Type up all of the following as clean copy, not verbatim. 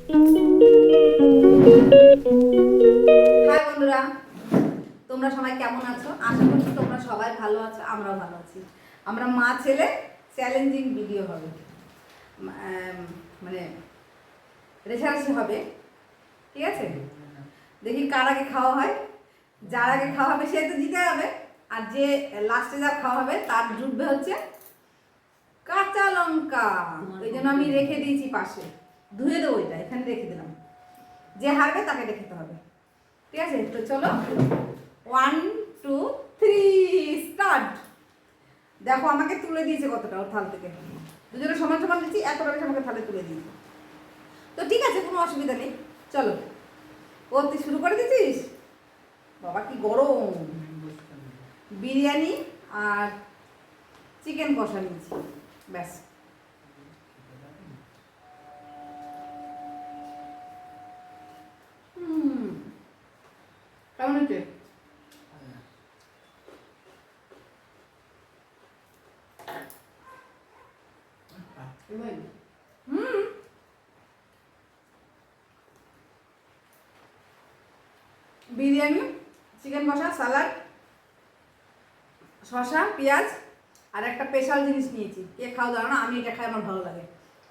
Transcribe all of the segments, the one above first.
High বন্ধুরা, তোমরা সবাই কেমন আছো? আশা করছি তোমরা সবাই ভালো আছো, আমরাও ভালো আছি। আমরা মা ছেলে চ্যালেঞ্জিং ভিডিও হবে, মানে রেশারেশি হবে, ঠিক আছে? দেখি কার আগে খাওয়া হয়। যার আগে খাওয়া হবে সে তো জিতে যাবে, আর যে লাস্টে যার খাওয়া হবে তার জুটবে হচ্ছে কাঁচা লঙ্কা। ওই জন্য আমি রেখে দিয়েছি পাশে, ধুয়ে দেবো, এটা এখানে রেখে দিলাম। যে হারবে তাকে খেতে হবে, ঠিক আছে? তো চলো, 1 2 3 স্টার্ট। দেখো আমাকে তুলে দিয়েছে কতটা ওর থাল থেকে, দুজনে সমান সমান দিচ্ছি, এতটা বেশি আমাকে থালে তুলে দিয়েছে। তো ঠিক আছে, কোনো অসুবিধা নেই, চলো। ও তুই শুরু করে দিচ্ছিস? বাবা কি গরম! বিরিয়ানি আর চিকেন কষা নিয়েছি, ব্যাস। কেমন হচ্ছে? বিরিয়ানি, চিকেন কষা, সালাড, শসা, পেঁয়াজ আর একটা স্পেশাল জিনিস নিয়েছি। কে খাও জানো না, আমি এটা খাই, আমার ভালো লাগে,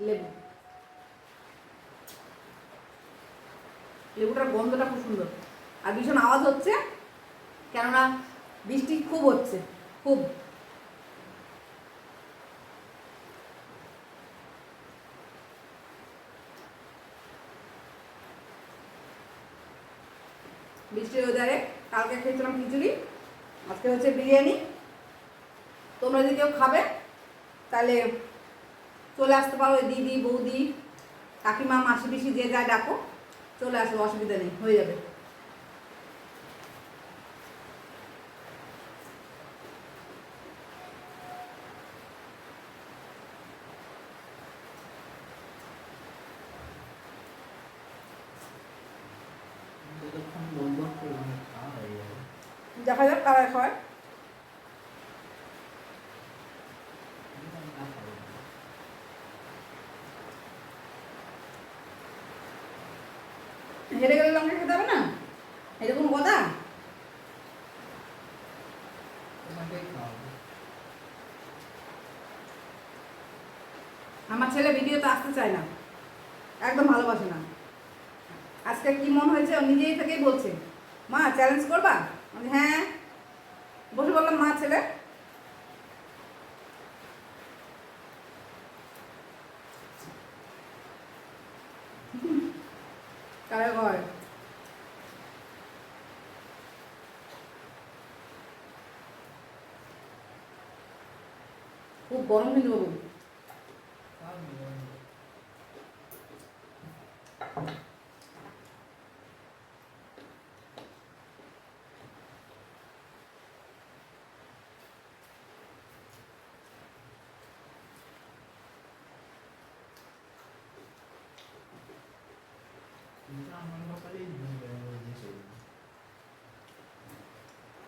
লেবু। লেবুটার গন্ধটা খুব সুন্দর, আর ভীষণ আওয়াজ হচ্ছে, কেননা বৃষ্টি খুব হচ্ছে, খুব। বৃষ্টির ওয়েদারে কালকে খেয়েছিলাম খিচুড়ি, আজকে হচ্ছে বিরিয়ানি। তোমরা যদি কেউ খাবে তাহলে চলে আসতে পারো, দিদি, বৌদি, কাকিমা, মাসি, পিসি, যে যা ডাকো চলে আসো, অসুবিধা নেই, হয়ে যাবে। দেখা যাক কারা খায়। হেরে গেলে লঙ্কা খেতে হবে না, এটা কোনো কথা? আমার ছেলে ভিডিওতে আসতে চায় না, একদম ভালোবাসে না। আজকে কি মন হয়েছে ও নিজেই থেকেই বলছে, মা চ্যালেঞ্জ করবা? আমি হ্যাঁ, বসে বললাম মা ছেলে। কারে ঘর খুব গরম কিন্তু বাবু।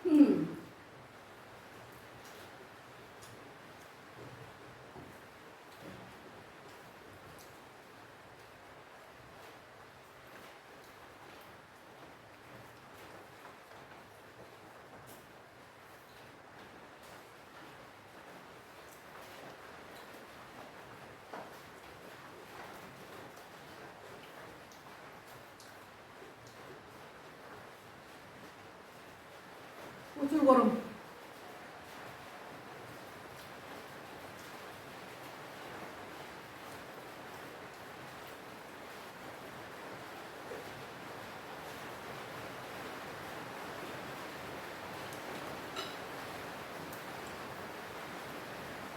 হুম, প্রচুর গরম।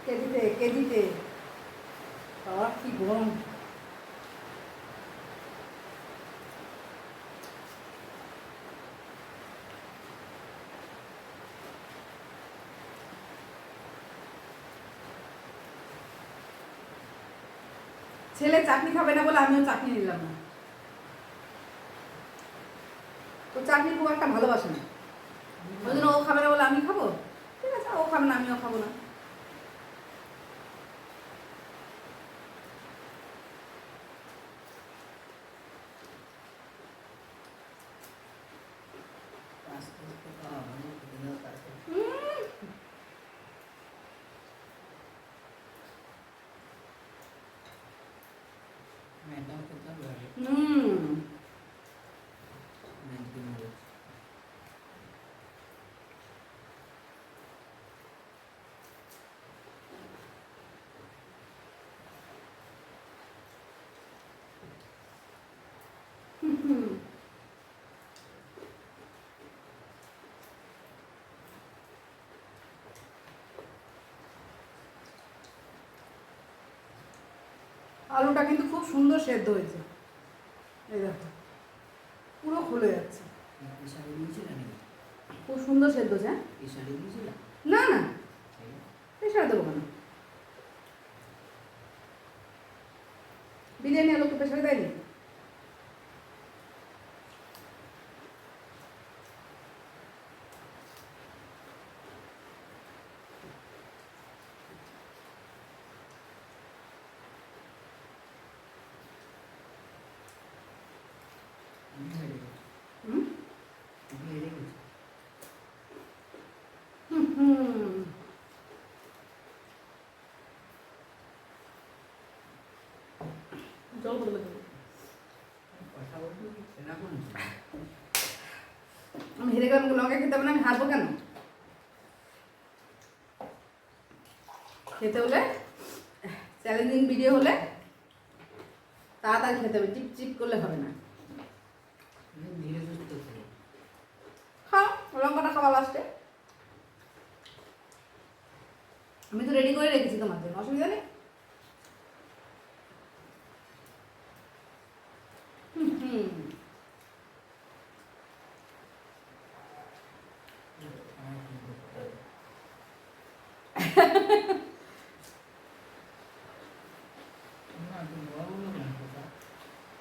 কেজিতে কেজিতে, বাবা কি গরম! ছেলে চাটনি খাবে না বলে আমিও চাটনি নিলাম না, ও চাটনি খুব একটা ভালোবাসে না, ওই জন্য ও খাবে না বলে আমি খাবো। ঠিক আছে, ও খাবে না, আমিও খাবো না। আস্তে আস্তে খাওয়া মানে দিনের কাছে ম্যাডাম খেতে হবে ম্যাগি মরিচ আলুটা কিন্তু খুব সুন্দর সেদ্ধ হয়েছে, এই দেখো পুরো খুলে যাচ্ছে, পিসারি দিয়েছিল নাকি? খুব সুন্দর সেদ্ধ হয়েছে। পিসারি দিয়েছিল? না না, প্রেশার দেবো কেন, বিরিয়ানি আলু তো প্রেশারে দেয়নি। আমি হেরে গেছি। হুম আমি হেরে গেছি। হুম হুম জল বদলে দেবো। কথা বলতে সেটা কোন আমি হেরে গেলাম, লঙ্কা খেতে হবে না, আমি হারবো কেন? খেতে হলে চ্যালেঞ্জিং ভিডিও হলে তাড়াতাড়ি খেতে হবে, চিপ চিপ করলে হবে না। ধীরে সুস্থ ছিল। খাও লঙ্কাটা, খাওয়া লাস্টে। আমি তো রেডি করে রেখেছি তোমার জন্য, অসুবিধা নেই। হুম হুম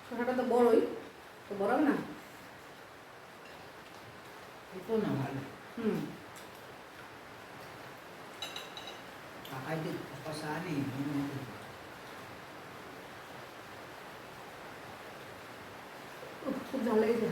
শসাটা তো বড়ই, তো বড় হবে না। এতো না ভালো। হুম কাকাইতে কষা নেই খুব ঝাল লেগেছে।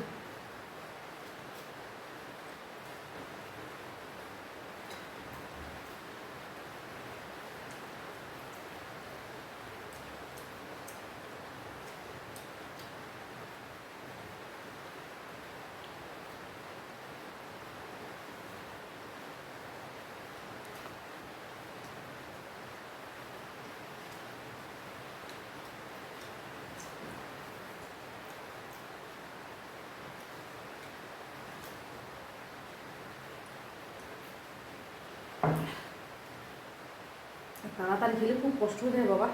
তাড়াতাড়ি খেলে খুব কষ্ট হয়ে যায় বাবা।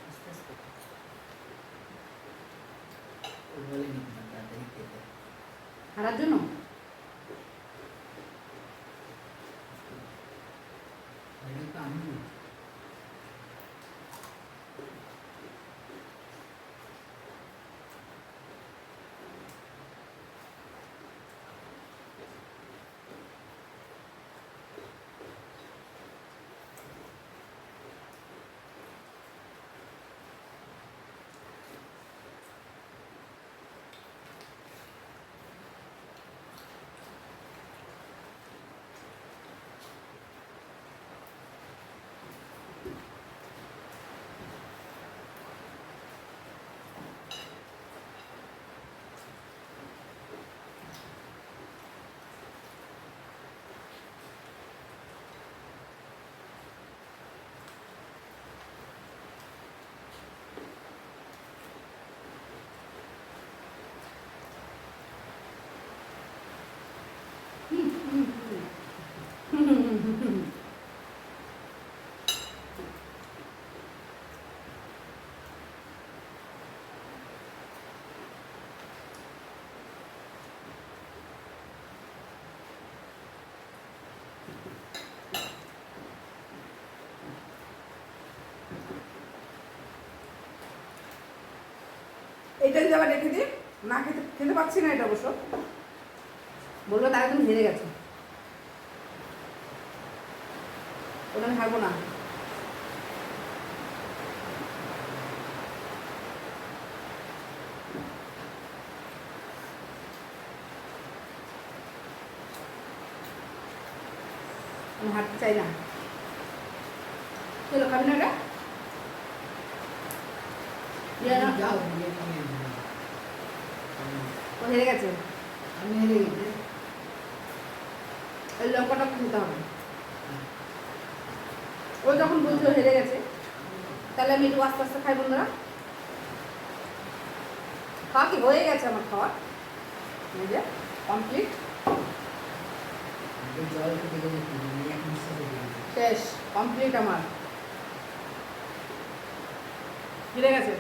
আস্তে আস্তে ও বলেনি তোমার তাড়াতাড়ি খেতে। হারার জন্য তাহলে তো আমি এটা যদি আবার রেখে দিই, না খেতে খেতে পাচ্ছি না, এটা অবশ্য বললো তারা তুমি হেরে গেছো, ওটা আমি হারবো না। আমি হাঁটতে চাই না। চলো খাবি না এটা? ইয়ে না, যাও বিয়ে নিয়ে যাও। ও হেরে গেছে। আমি হেরে গেছি। ওই লঙ্কাটা খুলতে হবে। ও যখন বলছে ও হেরে গেছে, তাহলে আমি একটু আস্তে আস্তে খাই বন্ধুরা। খাওয়া কি হয়ে গেছে আমার খাওয়া, এই যে কমপ্লিট, আগে জল খেতে গেলে কি আমি এক নিঃশ্বাসে দিয়ে দিই। শেষ, কমপ্লিট আমার। হেরে গেছে,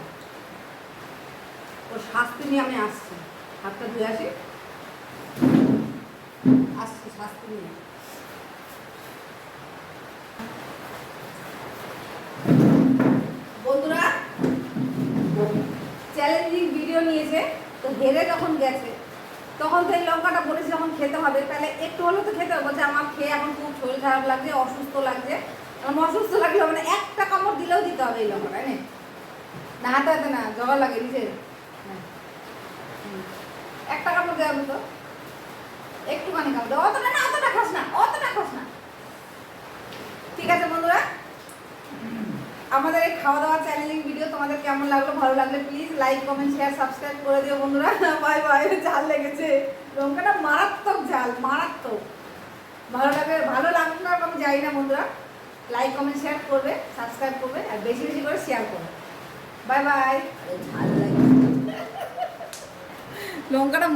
ওর শাস্তি নিয়ে আমি আসছি। হাতটা ধুয়ে আসি, আসছি শাস্তি নিয়ে। বন্ধুরা চ্যালেঞ্জিং ভিডিও নিয়েছে, তো হেরে যখন গেছে তখন তো এই লঙ্কাটা বলেছি যখন খেতে হবে তাহলে একটু হলেও তো খেতে হবে। বলছে আমার খেয়ে এখন খুব শরীর খারাপ লাগছে, অসুস্থ লাগছে। আমার অসুস্থ লাগলে হবে না, একটা কামড় দিলেও দিতে হবে এই লঙ্কাটা, তাই না? হাতে হাতে না, জগা লাগে নিজে। একটা কামড় দেওয়া হতো, একটুখানি কামড় দেওয়া, অতটা না, অতটা খাস না, অতটা খাস না। ঠিক আছে বন্ধুরা, আমাদের এই খাওয়া দাওয়া চ্যানেলিং ভিডিও তোমাদের কেমন লাগলো? ভালো লাগলে please like comment share subscribe করে দিও বন্ধুরা। Bye bye. ঝাল লেগেছে, লঙ্কাটা মারাত্মক ঝাল, মারাত্মক। ভালো লাগলো না আমি জানি না বন্ধুরা। লাইক কমেন্ট শেয়ার করবে, সাবস্ক্রাইব করবে, আর বেশি বেশি করে শেয়ার করবে। Bye bye. আরে ঝাল লাগে। লঙ্কাটা